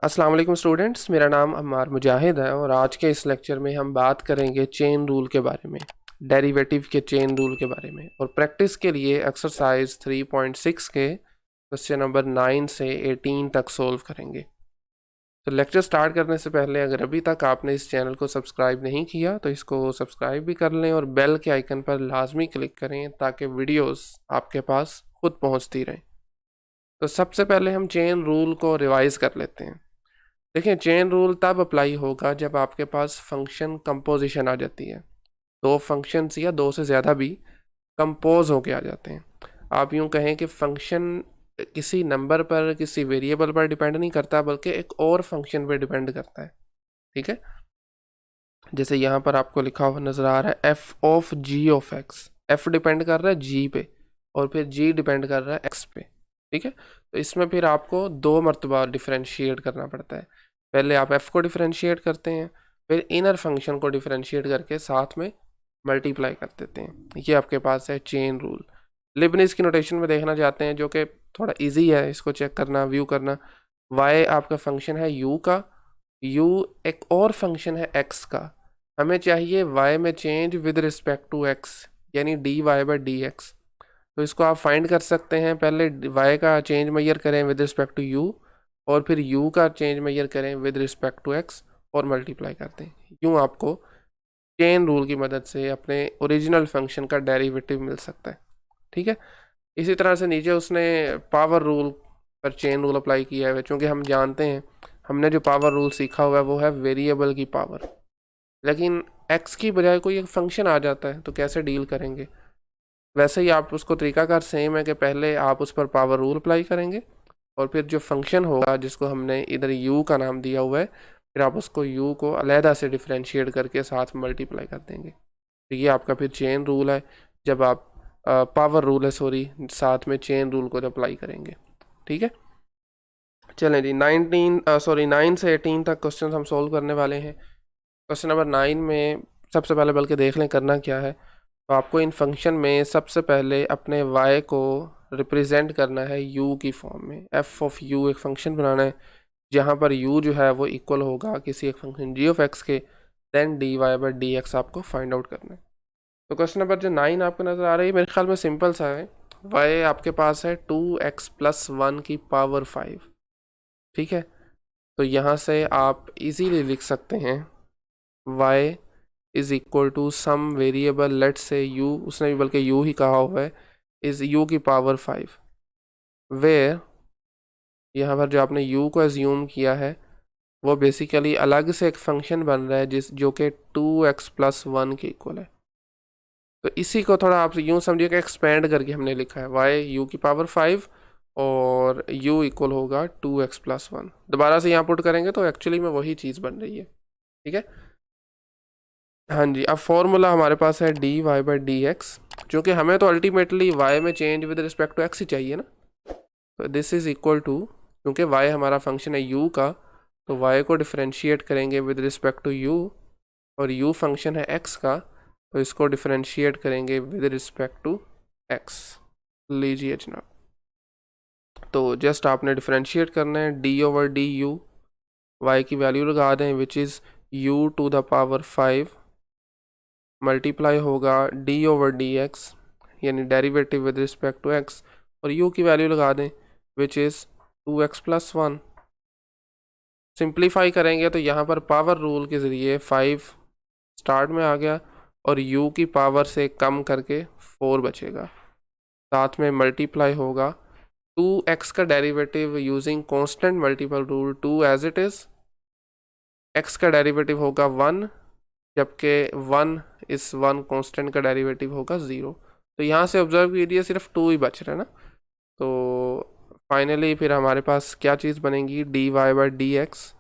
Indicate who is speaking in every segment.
Speaker 1: अस्सलाम वालेकुम स्टूडेंट्स, मेरा नाम अम्मार मुजाहिद है और आज के इस लेक्चर में हम बात करेंगे चेन रूल के बारे में, डेरिवेटिव के चेन रूल के बारे में। और प्रैक्टिस के लिए एक्सरसाइज 3.6 के क्वेश्चन नंबर 9 से 18 तक सोल्व करेंगे। तो लेक्चर स्टार्ट करने से पहले अगर अभी तक आपने इस चैनल को सब्सक्राइब नहीं किया तो इसको सब्सक्राइब भी कर लें और बेल के आइकन पर लाजमी क्लिक करें ताकि वीडियोस आपके पास खुद पहुंचती रहें। तो सबसे पहले हम चेन रूल को रिवाइज कर लेते हैं। देखिए, चेन रूल तब अप्लाई होगा जब आपके पास फंक्शन कंपोजिशन आ जाती है, दो फंक्शंस या दो से ज़्यादा भी कंपोज होके आ जाते हैं। आप यूँ कहें कि फंक्शन किसी नंबर पर, किसी वेरिएबल पर डिपेंड नहीं करता बल्कि एक और फंक्शन पर डिपेंड करता है। ठीक है, जैसे यहाँ पर आपको लिखा हुआ नज़र आ रहा है f of g of x. F depend कर रहा है जी पे और फिर जी डिपेंड कर रहा है एक्स पे। ठीक है, तो इसमें फिर आपको दो मरतबा डिफरेंशिएट करना पड़ता है। पहले आप एफ को डिफरेंशिएट करते हैं, फिर इनर फंक्शन को डिफरेंशिएट करके साथ में मल्टीप्लाई कर देते हैं। ये आपके पास है चेन रूल। लिबनिज़ की नोटेशन में देखना चाहते हैं जो कि थोड़ा इजी है, इसको चेक करना, व्यू करना। वाई आपका फंक्शन है यू का, यू एक और फंक्शन है एक्स का। हमें चाहिए y में change with respect to x, यानी dy बाई डी एक्स। तो इसको आप फाइंड कर सकते हैं। पहले y का चेंज मेजर करें विद रिस्पेक्ट टू u और फिर u का चेंज मेजर करें विद रिस्पेक्ट टू x और मल्टीप्लाई कर दें। यूँ आपको चेन रूल की मदद से अपने ओरिजिनल फंक्शन का डेरिवेटिव मिल सकता है। ठीक है, इसी तरह से नीचे उसने पावर रूल पर चेन रूल अप्लाई किया है, क्योंकि हम जानते हैं हमने जो पावर रूल सीखा हुआ है वो है वेरिएबल की पावर। लेकिन x की बजाय कोई एक फंक्शन आ जाता है तो कैसे डील करेंगे। वैसे ही आप उसको तरीकाकार सेम है कि पहले आप उस पर पावर रूल अप्लाई करेंगे और फिर जो फंक्शन होगा जिसको हमने इधर u का नाम दिया हुआ है, फिर आप उसको u को अलहदा से डिफरेंशिएट करके साथ में मल्टीप्लाई कर देंगे। तो ये आपका फिर चेन रूल है, जब आप पावर रूल है सॉरी, साथ में चेन रूल को अप्लाई करेंगे। ठीक है, चलें जी, 9 से 18 तक क्वेश्चन हम सोल्व करने वाले हैं। क्वेश्चन नंबर 9 में सबसे पहले बल्कि देख लें करना क्या है। तो आपको इन फंक्शन में सबसे पहले अपने y को रिप्रेजेंट करना है u की फॉर्म में। f ऑफ u एक फंक्शन बनाना है जहाँ पर u जो है वो इक्वल होगा किसी एक फंक्शन g ऑफ x के, then dy by d x आपको फाइंड आउट करना है। तो क्वेश्चन नंबर जो 9 आपको नज़र आ रही है, मेरे ख्याल में सिंपल सा है। y आपके पास है 2x प्लस 1 की पावर 5। ठीक है, तो यहाँ से आप इजीली लिख सकते हैं y is equal to some variable, let say u, उसने भी बल्कि u ही कहा हुआ है, इज़ u की पावर 5, वेयर यहाँ पर जो आपने u को एज्यूम किया है वो बेसिकली अलग से एक फंक्शन बन रहा है जो कि 2x प्लस 1 के इक्वल है। तो इसी को थोड़ा आप यूँ समझिए कि एक्सपेंड करके हमने लिखा है y u की पावर 5 और u इक्वल होगा 2x प्लस 1। दोबारा से यहाँ पुट करेंगे तो एक्चुअली में वही चीज़ बन रही है। ठीक है, हाँ जी, अब फॉर्मूला हमारे पास है dy बाई डी एक्स, क्योंकि हमें तो अल्टीमेटली y में change with respect to x ही चाहिए ना। तो दिस इज़ इक्वल टू, क्योंकि y हमारा फंक्शन है u का, तो y को डिफरेंशिएट करेंगे विद रिस्पेक्ट टू u और u फंक्शन है x का, तो इसको डिफरेंशिएट करेंगे विद रिस्पेक्ट टू x। लीजिए जनाब, तो जस्ट आपने डिफरेंशिएट करना है d over d u, y की वैल्यू लगा दें which is u to the power 5 multiply होगा d ओवर डी एक्स, यानी derivative with respect to x, और u की वैल्यू लगा दें which is 2x plus 1। Simplify करेंगे तो यहाँ पर पावर रूल के ज़रिए 5 स्टार्ट में आ गया और u की पावर से कम करके 4 बचेगा, साथ में मल्टीप्लाई होगा 2x का derivative using constant multiple rule 2 as it is, x का डेरिवेटिव होगा 1 जबकि 1 इस 1 कांस्टेंट का डेरिवेटिव होगा 0। तो यहाँ से ऑब्जर्व कीजिए सिर्फ 2 ही बच रहा है ना। तो फाइनली फिर हमारे पास क्या चीज़ बनेगी, dy by d x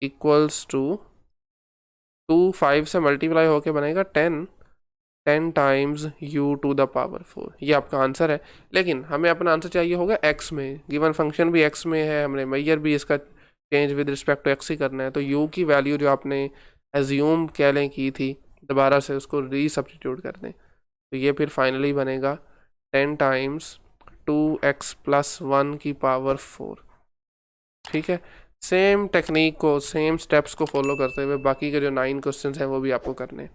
Speaker 1: equals to 2 5 से मल्टीप्लाई होके बनेगा 10 times u to the power 4। ये आपका आंसर है, लेकिन हमें अपना आंसर चाहिए होगा x में। गिवन फंक्शन भी x में है, हमने मेजर भी इसका change with respect to x ही करना है। तो u की वैल्यू जो आपने एज्यूम कह लें की थी, दोबारा से उसको री सब्स्टिट्यूट कर दें, तो ये फिर फाइनली बनेगा 10 टाइम्स 2x प्लस 1 की पावर 4। ठीक है, सेम टेक्निक को, सेम स्टेप्स को फॉलो करते हुए बाकी के जो 9 क्वेश्चंस हैं वो भी आपको करने।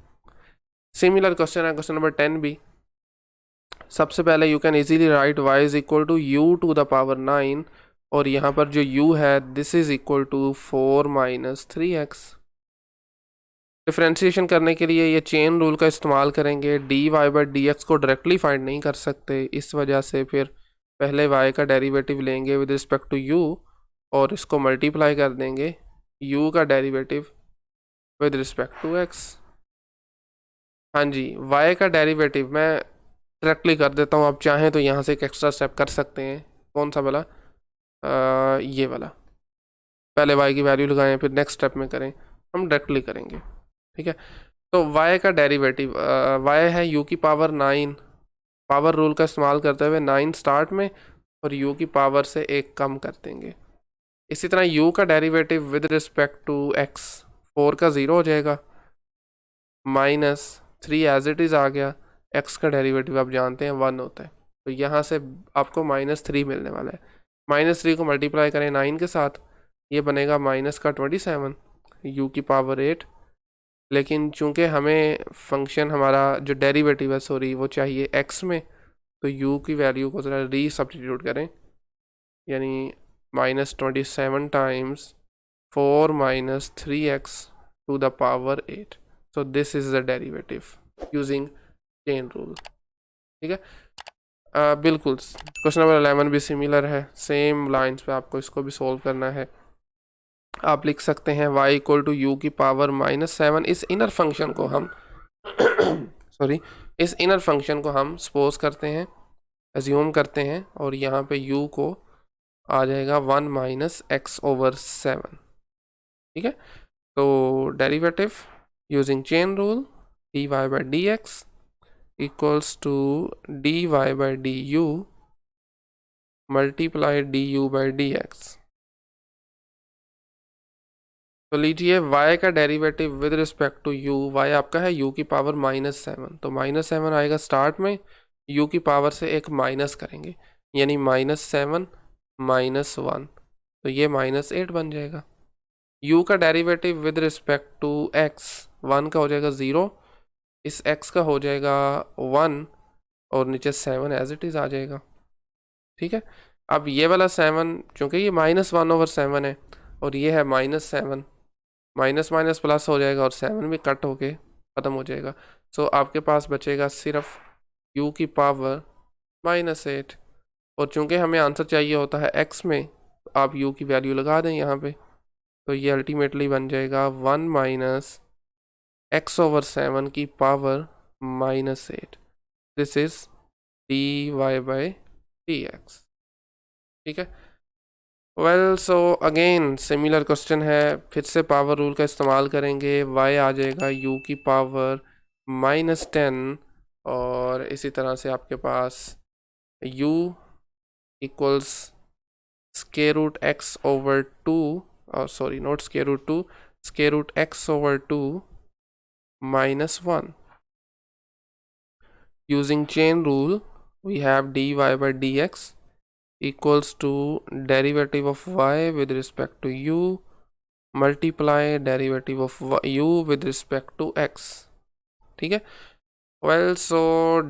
Speaker 1: सिमिलर क्वेश्चन है क्वेश्चन नंबर 10 भी। सबसे पहले you can easily write y is equal to u to the power 9, और यहाँ पर जो u है this is equal to 4 minus 3x। Differentiation करने के लिए ये चेन रूल का इस्तेमाल करेंगे। D y by d x को डायरेक्टली फाइंड नहीं कर सकते, इस वजह से फिर पहले y का डेरिवेटिव लेंगे विद रिस्पेक्ट टू u और इसको मल्टीप्लाई कर देंगे u का derivative with respect to x। हाँ जी, y का डेरिवेटिव मैं डायरेक्टली कर देता हूँ, आप चाहें तो यहाँ से एक एक्स्ट्रा स्टेप कर सकते हैं। कौन सा वाला? ये वाला। पहले y की वैल्यू लगाएं फिर नेक्स्ट स्टेप में करें, हम डायरेक्टली करेंगे। ठीक है, तो y का डेरिवेटिव y है u की पावर 9, पावर रूल का इस्तेमाल करते हुए 9 स्टार्ट में और u की पावर से एक कम कर देंगे। इसी तरह u का derivative with respect to x 4 का 0 हो जाएगा, माइनस 3 एज इट इज़ आ गया। x का डेरिवेटिव आप जानते हैं 1 होता है, तो यहाँ से आपको -3 मिलने वाला है। -3 को मल्टीप्लाई करें 9 के साथ, ये बनेगा माइनस का 27 u की पावर 8। लेकिन चूंकि हमें फंक्शन हमारा जो डेरिवेटिव है सॉरी वो चाहिए x में, तो u की वैल्यू को ज़रा री सब्स्टिट्यूट करें, यानी -27 times 4 minus 3x to the power 8। So this is the derivative using chain rule. ठीक है, बिल्कुल क्वेश्चन नंबर 11 भी सिमिलर है, सेम लाइंस पे आपको इसको भी सोल्व करना है। आप लिख सकते हैं y इक्वल टू यू की पावर -7। इस इनर फंक्शन को हम सॉरी इस इनर फंक्शन को हम सपोज करते हैं, एज्यूम करते हैं, और यहाँ पे u को आ जाएगा 1 माइनस एक्स ओवर 7। ठीक है, तो derivative using chain rule dy by dx equals to dy by du multiply du by dx। तो लीजिए y का derivative with respect to u, y आपका है u की पावर -7, तो -7 आएगा स्टार्ट में, u की पावर से एक माइनस करेंगे, यानी -7 -1, तो ये -8 बन जाएगा। u का derivative with respect to x, 1 का हो जाएगा 0, इस x का हो जाएगा 1 और नीचे 7 एज इट इज़ आ जाएगा। ठीक है, अब ये वाला 7 चूँकि ये -1/7 है और ये है -7, माइनस माइनस प्लस हो जाएगा और 7 भी कट होके ख़त्म हो जाएगा। सो आपके पास बचेगा सिर्फ u की पावर -8, और चूंकि हमें आंसर चाहिए होता है x में, तो आप u की वैल्यू लगा दें यहाँ पे, तो ये अल्टीमेटली बन जाएगा 1 माइनस एक्स ओवर 7 की power -8। This is dy by dx। ठीक है, well so again similar question है, फिर से पावर रूल का इस्तेमाल करेंगे। y आ जाएगा u की पावर -10, और इसी तरह से आपके पास u equals square root x over 2, और sorry not square root 2, square root x over 2 -1। Using chain rule we have dy by dx equals to derivative of y with respect to u multiply derivative of u with respect to x। ठीक है, well so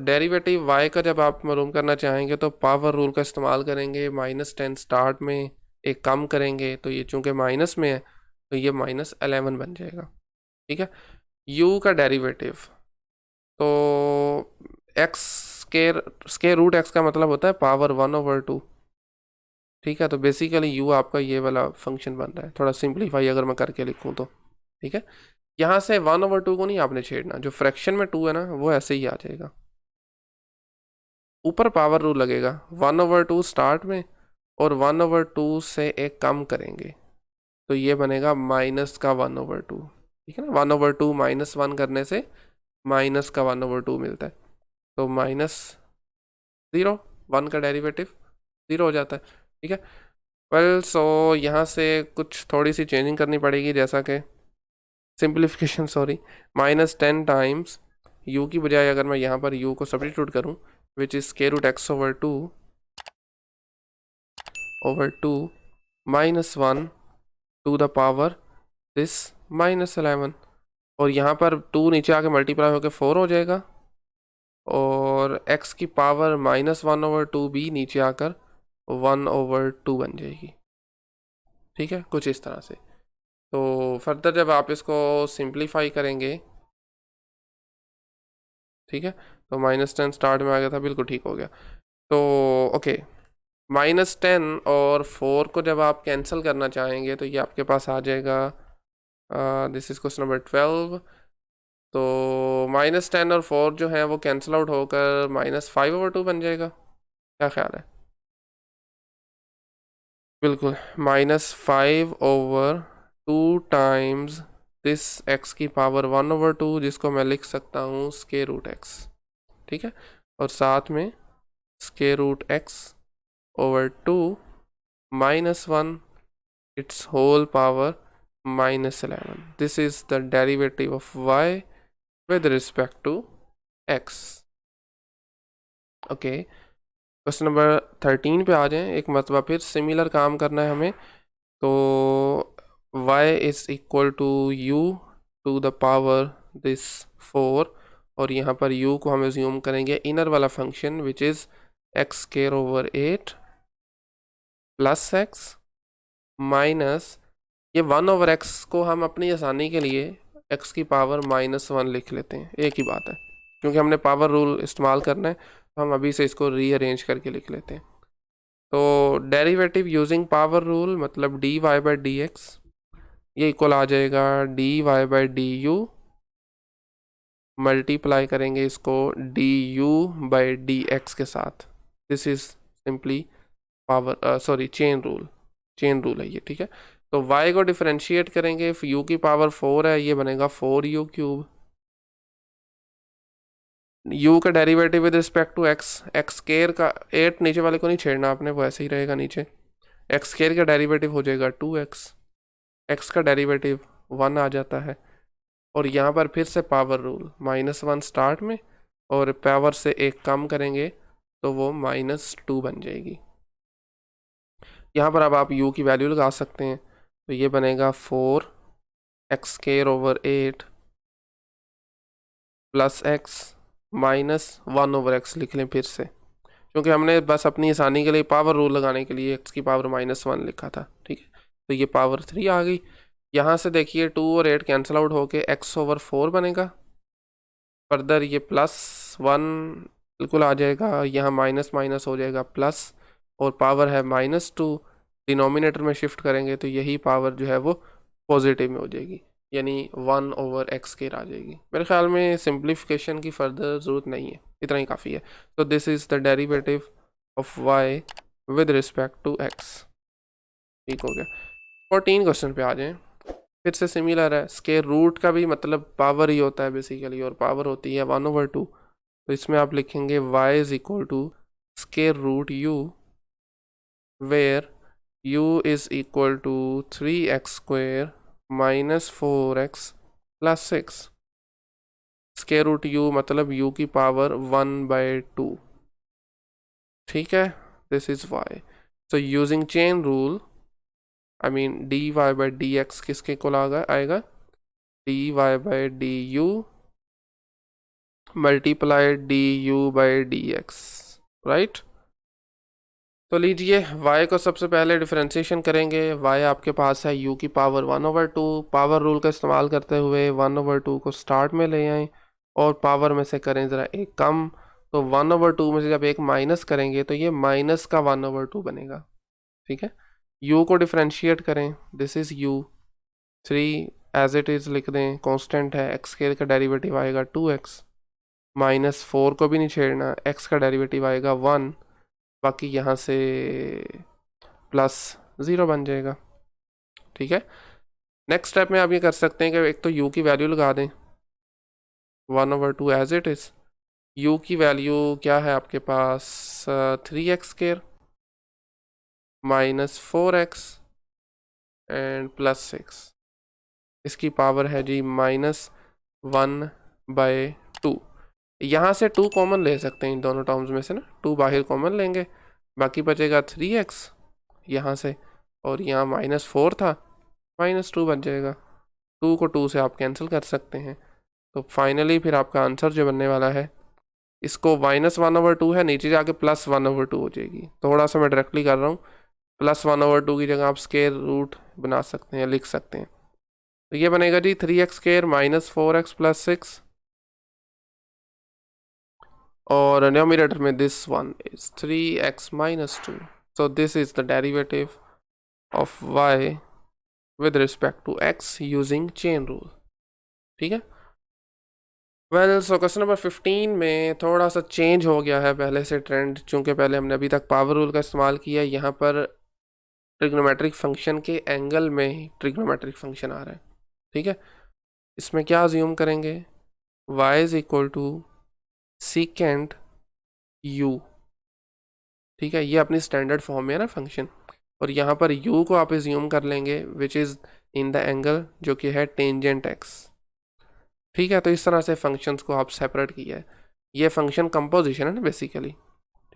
Speaker 1: derivative y का जब आप मालूम करना चाहेंगे तो power rule का इस्तेमाल करेंगे। -10 स्टार्ट में एक कम करेंगे, तो ये चूंकि माइनस में है तो ये -11 बन जाएगा। ठीक है, u का डेरिवेटिव, तो x स्क्वायर रूट x का मतलब होता है पावर 1/2। ठीक है, तो बेसिकली u आपका ये वाला फंक्शन बन रहा है। थोड़ा सिंप्लीफाई अगर मैं करके लिखूँ तो ठीक है, यहाँ से 1/2 को नहीं आपने छेड़ना, जो फ्रैक्शन में 2 है ना वो ऐसे ही आ जाएगा। ऊपर पावर रूल लगेगा 1/2 स्टार्ट में, और 1/2 से एक कम करेंगे, तो ये बनेगा माइनस का 1/2। ठीक है ना, 1/2 -1 करने से माइनस का 1/2 मिलता है, तो -0, 1 का डेरिवेटिव 0 हो जाता है। ठीक है, वेल सो यहाँ से कुछ थोड़ी सी चेंजिंग करनी पड़ेगी, जैसा कि सिंप्लीफिकेशन सॉरी -10 टाइम्स u की बजाय अगर मैं यहाँ पर u को सब्स्टिट्यूट करूँ, which is square root x over 2 -1 to the power this -11, और यहाँ पर 2 नीचे आके मल्टीप्लाई होकर 4 हो जाएगा, और x की पावर -1/2 भी नीचे आकर 1/2 बन जाएगी। ठीक है, कुछ इस तरह से। तो फर्दर जब आप इसको सिंप्लीफाई करेंगे, ठीक है, तो -10 स्टार्ट में आ गया था, बिल्कुल ठीक हो गया। तो ओके, -10 और 4 को जब आप कैंसिल करना चाहेंगे तो ये आपके पास आ जाएगा, दिस इज क्वेश्चन नंबर 12। तो -10 और 4 जो है वो कैंसिल आउट होकर -5/2 बन जाएगा। क्या ख्याल है? बिल्कुल, -5/2 टाइम्स दिस x की पावर 1/2, जिसको मैं लिख सकता हूँ स्क्वायर रूट x। ठीक है, और साथ में square root x/2 -1 its whole power -11. This is the derivative of y with respect to x. Okay, question number 13 पे आ जाएं। एक मरतबा फिर सिमिलर काम करना है हमें। तो y is equal to u to the power this 4, और यहाँ पर u को हम एज्यूम करेंगे इनर वाला function which is x² 8 + x minus, ये 1/x को हम अपनी आसानी के लिए x की पावर -1 लिख लेते हैं, एक ही बात है, क्योंकि हमने पावर रूल इस्तेमाल करना है तो हम अभी से इसको रीअरेंज करके लिख लेते हैं। तो डेरिवेटिव यूजिंग पावर रूल मतलब dy/dx, ये इक्वल आ जाएगा dy/du, मल्टीप्लाई करेंगे इसको du/dx के साथ। This is simply power chain rule है ये। ठीक है, तो y को डिफरेंशिएट करेंगे, u की पावर 4 है, ये बनेगा 4u³। u का derivative with respect to x square का 8 नीचे वाले को नहीं छेड़ना आपने, वो ऐसे ही रहेगा नीचे। x स्क्वायर का डेरिवेटिव हो जाएगा 2x, x का डेरिवेटिव 1 आ जाता है, और यहाँ पर फिर से पावर रूल -1 स्टार्ट में, और पावर से एक कम करेंगे तो वो -2 बन जाएगी। यहाँ पर अब आप u की वैल्यू लगा सकते हैं, तो ये बनेगा 4x² 8 + x -1/x लिख लें फिर से, क्योंकि हमने बस अपनी आसानी के लिए पावर रूल लगाने के लिए x की पावर -1 लिखा था। ठीक है, तो ये पावर 3 आ गई। यहाँ से देखिए 2 और 8 कैंसिल आउट होके x/4 बनेगा। फर्दर ये +1 बिल्कुल आ जाएगा, यहाँ माइनस माइनस हो जाएगा प्लस, और पावर है -2, डिनोमिनेटर में शिफ्ट करेंगे तो यही पावर जो है वो पॉजिटिव में हो जाएगी, यानी 1/x² आ जाएगी। मेरे ख्याल में सिंप्लीफिकेशन की फर्दर ज़रूरत नहीं है, इतना ही काफ़ी है। तो this is the derivative of y with respect to x। ठीक हो गया। 14 क्वेश्चन पे आ जाएं। फिर से सिमिलर है, स्क्वायर रूट का भी मतलब पावर ही होता है बेसिकली, और पावर होती है 1/2। तो इसमें आप लिखेंगे y is equal to square root u, where u is equal to 3x² -4x + 6। Square root u मतलब u की पावर 1/2। ठीक है, this is y। So using chain rule, I mean dy/dx किसके इक्वल आएगा, dy/du मल्टीप्लाई du/dx, राइट। तो लीजिए y को सबसे पहले डिफरेंशिएशन करेंगे। y आपके पास है u की पावर 1/2, पावर रूल का इस्तेमाल करते हुए 1/2 को स्टार्ट में ले आएँ और पावर में से करें ज़रा एक कम। तो 1/2 में से जब एक माइनस करेंगे तो ये माइनस का 1/2 बनेगा। ठीक है, u को डिफरेंशिएट करें, this is u, 3 as it is लिख दें, कांस्टेंट है, x² का डेरिवेटिव आएगा 2x, -4 को भी नहीं छेड़ना, x का डेरिवेटिव आएगा 1, बाकी यहाँ से +0 बन जाएगा। ठीक है, नेक्स्ट स्टेप में आप ये कर सकते हैं कि एक तो u की वैल्यू लगा दें 1/2 एज इट इज़। u की वैल्यू क्या है आपके पास, 3x² -4x एंड +6, इसकी पावर है जी -1/2। यहाँ से 2 कॉमन ले सकते हैं इन दोनों टर्म्स में से ना, 2 बाहर कॉमन लेंगे, बाकी बचेगा 3x यहाँ से, और यहाँ -4 था -2 बच जाएगा। 2 को 2 से आप कैंसिल कर सकते हैं। तो फाइनली फिर आपका आंसर जो बनने वाला है, इसको -1/2 है, नीचे जाके +1/2 हो जाएगी। थोड़ा सा मैं डायरेक्टली कर रहा हूँ, +1/2 की जगह आप स्क्वायर रूट बना सकते हैं, लिख सकते हैं। तो ये बनेगा जी 3x² -4x + 6, और न्यूमरेटर में this one is 3x - 2। So this is the derivative of y with respect to x using chain rule. ठीक है। वेल, सो क्वेश्चन नंबर 15 में थोड़ा सा चेंज हो गया है पहले से ट्रेंड, चूंकि पहले हमने अभी तक पावर रूल का इस्तेमाल किया, यहाँ पर ट्रिग्नोमेट्रिक फंक्शन के एंगल में ही ट्रिग्नोमेट्रिक फंक्शन आ रहा है। ठीक है। इसमें क्या अज्यूम करेंगे, y is equal to secant u। ठीक है, ये अपनी स्टैंडर्ड फॉर्म में है ना फंक्शन, और यहाँ पर u को आप अज्यूम कर लेंगे which is in the angle, जो कि है टेंजेंट x। ठीक है, तो इस तरह से फंक्शंस को आप सेपरेट किया है। ये फंक्शन कंपोजिशन है ना बेसिकली।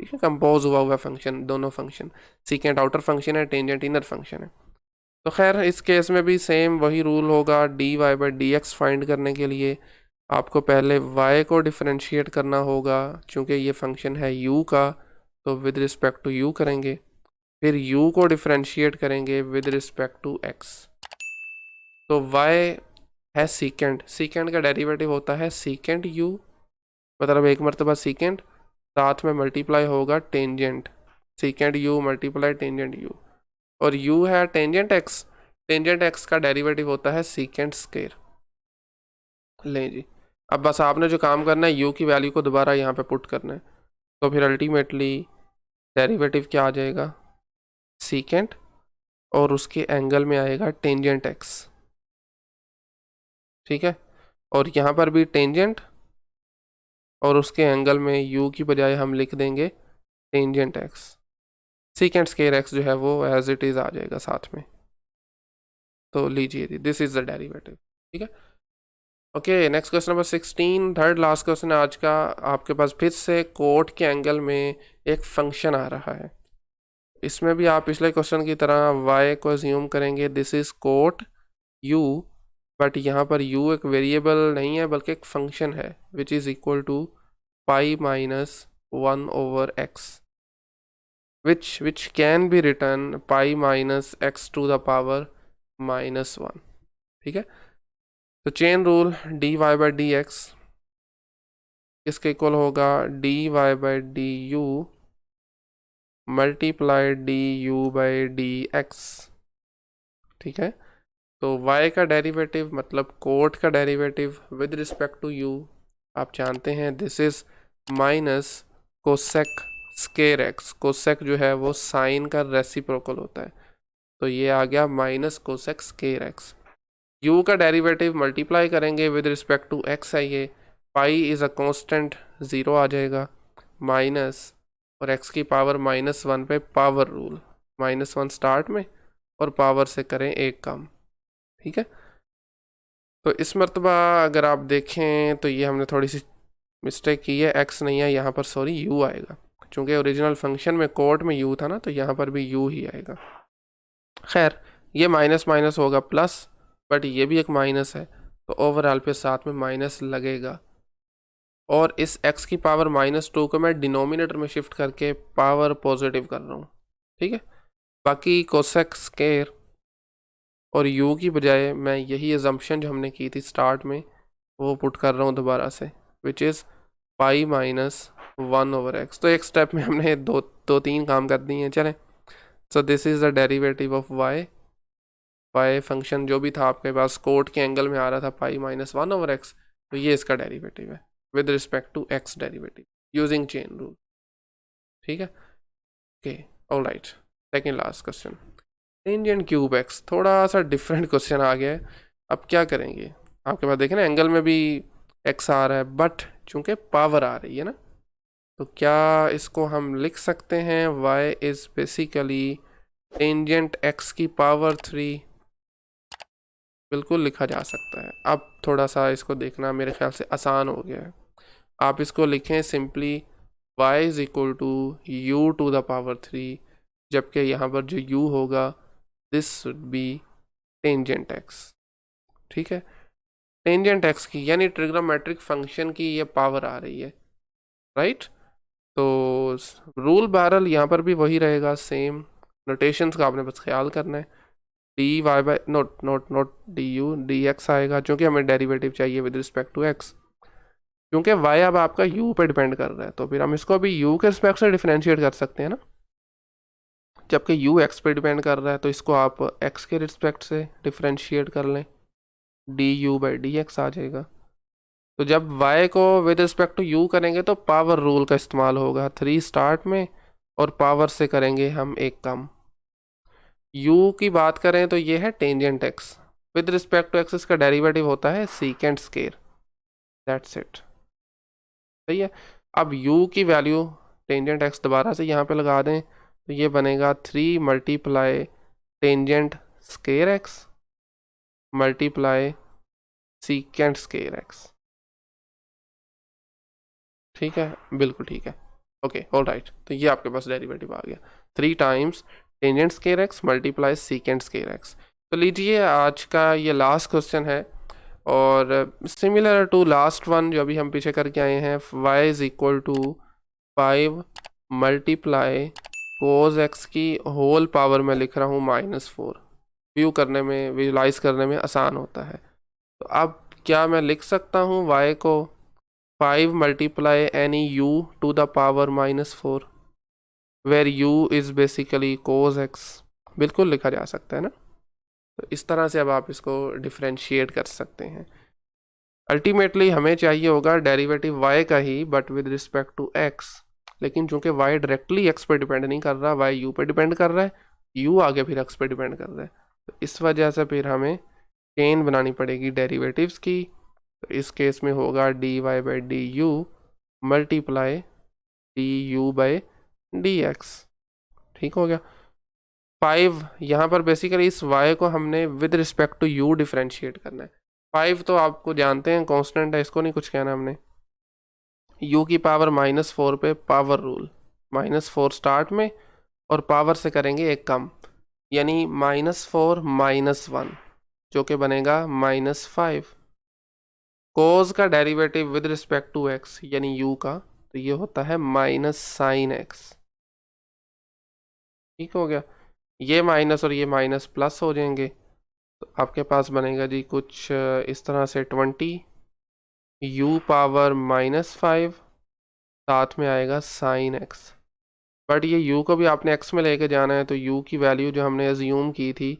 Speaker 1: ठीक है, कंपोज हुआ फंक्शन, दोनों फंक्शन, सीकेंट आउटर फंक्शन है, टेंजेंट इनर फंक्शन है। तो खैर इस केस में भी सेम वही रूल होगा, dy/dx फाइंड करने के लिए आपको पहले y को डिफरेंशिएट करना होगा, चूँकि ये फंक्शन है u का, तो विद रिस्पेक्ट टू u करेंगे, फिर u को डिफरेंशिएट करेंगे विद रिस्पेक्ट टू x। तो y है सीकेंट, सीकेंट का डेरिवेटिव होता है सीकेंट u, मतलब एक मरतबा सीकेंट, साथ में मल्टीप्लाई होगा tangent, secant u multiply tangent u, और u है टेंजेंट x, टेंजेंट x का डेरिवेटिव होता है सीकेंट स्क्वायर। लें जी, अब बस आपने जो काम करना है u की वैल्यू को दोबारा यहाँ पे पुट करना है, तो फिर अल्टीमेटली डेरिवेटिव क्या आ जाएगा, सीकेंट, और उसके एंगल में आएगा टेंजेंट x। ठीक है, और यहाँ पर भी टेंजेंट, और उसके एंगल में u की बजाय हम लिख देंगे tangent x, secant square x जो है वो एज इट इज़ आ जाएगा साथ में। तो लीजिए जी, दिस इज़ द डेरिवेटिव। ठीक है। Okay, next question number 16, third last question है आज का। आपके पास फिर से कोट के एंगल में एक फंक्शन आ रहा है। इसमें भी आप पिछले क्वेश्चन की तरह y को अज्यूम करेंगे, this is cot u, but यहाँ पर u एक वेरिएबल नहीं है बल्कि एक फंक्शन है, which is equal to pi -1/x, which can be return pi -x⁻⁻1। ठीक है, तो चेन रूल dy/dx इसके इक्वल होगा dy/du मल्टीप्लाई du/dx। ठीक है, तो y का डेरिवेटिव मतलब कोट का derivative with respect to u आप जानते हैं, this is minus cosec square x। Cosec जो है वो साइन का रेसिप्रोकल होता है, तो ये आ गया minus cosec square x। u का डेरिवेटिव मल्टीप्लाई करेंगे विद रिस्पेक्ट टू x है ये, पाई इज़ अ कांस्टेंट, ज़ीरो आ जाएगा, माइनस, और x की पावर -1 पे पावर रूल, -1 स्टार्ट में और पावर से करें एक कम। ठीक है, तो इस मरतबा अगर आप देखें तो ये हमने थोड़ी सी मिस्टेक की है, x नहीं है यहाँ पर, सॉरी u आएगा, चूँकि ओरिजिनल फंक्शन में कोट में u था ना, तो यहाँ पर भी u ही आएगा। खैर, ये माइनस माइनस होगा प्लस, बट ये भी एक माइनस है, तो ओवरऑल पे साथ में माइनस लगेगा, और इस x की पावर -2 को मैं डिनोमिनेटर में शिफ्ट करके पावर पॉजिटिव कर रहा हूँ। ठीक है, बाकी कोसेक स्क्वायर और u की बजाय मैं यही एजम्पशन जो हमने की थी स्टार्ट में वो पुट कर रहा हूँ दोबारा से, विच इज़ पाई -1/x। तो एक स्टेप में हमने दो तीन काम कर दिए हैं। चलें, सो this is the derivative of y function जो भी था आपके पास कोट के एंगल में आ रहा था पाई -1/x, तो ये इसका डेरिवेटिव है with respect to x derivative using chain rule. ठीक है, okay, alright. Second last question, tangent cube x, थोड़ा सा डिफरेंट क्वेश्चन आ गया है। अब क्या करेंगे, आपके पास देखें ना एंगल में भी x आ रहा है, बट चूंकि पावर आ रही है ना, तो क्या इसको हम लिख सकते हैं y is basically tangent x की पावर 3। बिल्कुल लिखा जा सकता है। अब थोड़ा सा इसको देखना मेरे ख्याल से आसान हो गया है। आप इसको लिखें simply y is equal to u⁻3, जबकि यहाँ पर जो u होगा this should be tangent x. ठीक है, टेंजेंट एक्स की यानी ट्रिग्नोमेट्रिक फंक्शन की ये पावर आ रही है, राइट। तो रूल बहरहाल यहाँ पर भी वही रहेगा, सेम नोटेशंस का आपने बस ख्याल करना है। D y by note note note d u d x आएगा, क्योंकि हमें डेरिवेटिव चाहिए विद रिस्पेक्ट टू एक्स, क्योंकि वाई अब आपका यू पे डिपेंड कर रहा है, तो फिर हम इसको अभी यू के रिस्पेक्ट से डिफरेंशिएट कर सकते हैं ना। जबकि यू एक्स पे डिपेंड कर रहा है तो इसको आप एक्स के रिस्पेक्ट से डिफरेंशिएट कर लें, d u by d x आ जाएगा। तो जब y को विद रिस्पेक्ट टू u करेंगे तो पावर रूल का इस्तेमाल होगा 3 स्टार्ट में, और पावर से करेंगे हम एक कम। u की बात करें तो ये है tangent x, with respect to x इसका डेरिवेटिव होता है सीकेंट स्केयर, दैट्स इट। सही है। अब u की वैल्यू टेंजेंट x दोबारा से यहाँ पे लगा दें तो ये बनेगा 3 multiply tangent square x multiply secant square x। ठीक है, बिल्कुल ठीक है, ओके ऑल राइट। तो ये आपके पास डेरिवेटिव आ गया 3 times tangent square x multiply secant square x. तो लीजिए आज का ये लास्ट क्वेश्चन है, और सिमिलर टू लास्ट वन जो अभी हम पीछे करके आए हैं, y is equal to 5 multiply cos x की होल पावर में लिख रहा हूँ -4। व्यू करने में, विजुलाइज करने में आसान होता है। तो अब क्या मैं लिख सकता हूँ y को 5 multiply any u to the power -4, where u is basically cos x. बिल्कुल लिखा जा सकता है ना। तो इस तरह से अब आप इसको डिफरेंशिएट कर सकते हैं। अल्टीमेटली हमें चाहिए होगा डेरिवेटिव y का ही, but with respect to x। लेकिन चूंकि y डायरेक्टली x पे डिपेंड नहीं कर रहा, y u पे डिपेंड कर रहा है, u आगे फिर x पे डिपेंड कर रहा है, तो इस वजह से फिर हमें चेन बनानी पड़ेगी डेरिवेटिव्स की। तो इस केस में होगा d y by d u multiply d u by d x. ठीक हो गया। 5 यहाँ पर बेसिकली इस y को हमने with respect to u differentiate करना है। 5 तो आपको जानते हैं कांस्टेंट है, इसको नहीं कुछ कहना हमने। u की पावर -4 पे पावर रूल, -4 स्टार्ट में और पावर से करेंगे एक कम, यानी -4 -1 जो कि बनेगा -5। कोज का derivative with respect to x यानी u का, तो ये होता है -sin x। ठीक हो गया। ये माइनस और ये माइनस प्लस हो जाएंगे, तो आपके पास बनेगा जी कुछ इस तरह से 20 u पावर -5, साथ में आएगा sin x। बट ये u को भी आपने x में लेके जाना है, तो u की वैल्यू जो हमने अज्यूम की थी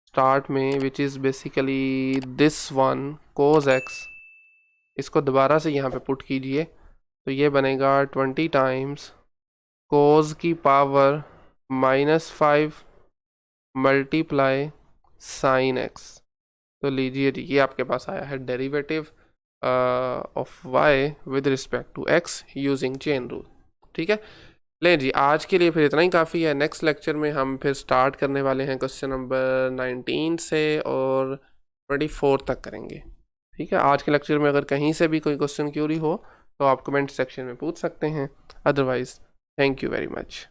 Speaker 1: स्टार्ट में, which is basically this one cos x, इसको दोबारा से यहाँ पे पुट कीजिए, तो ये बनेगा 20 टाइम्स कोज की पावर -5 मल्टीप्लाई sin x। तो लीजिए जी ये आपके पास आया है derivative of y with respect to x using chain rule. ठीक है, ले जी आज के लिए फिर इतना ही काफ़ी है। नेक्स्ट लेक्चर में हम फिर स्टार्ट करने वाले हैं क्वेश्चन नंबर 19 से और 24 तक करेंगे। ठीक है, आज के लेक्चर में अगर कहीं से भी कोई क्वेश्चन क्यूरी हो तो आप कमेंट सेक्शन में पूछ सकते हैं, otherwise thank you very much.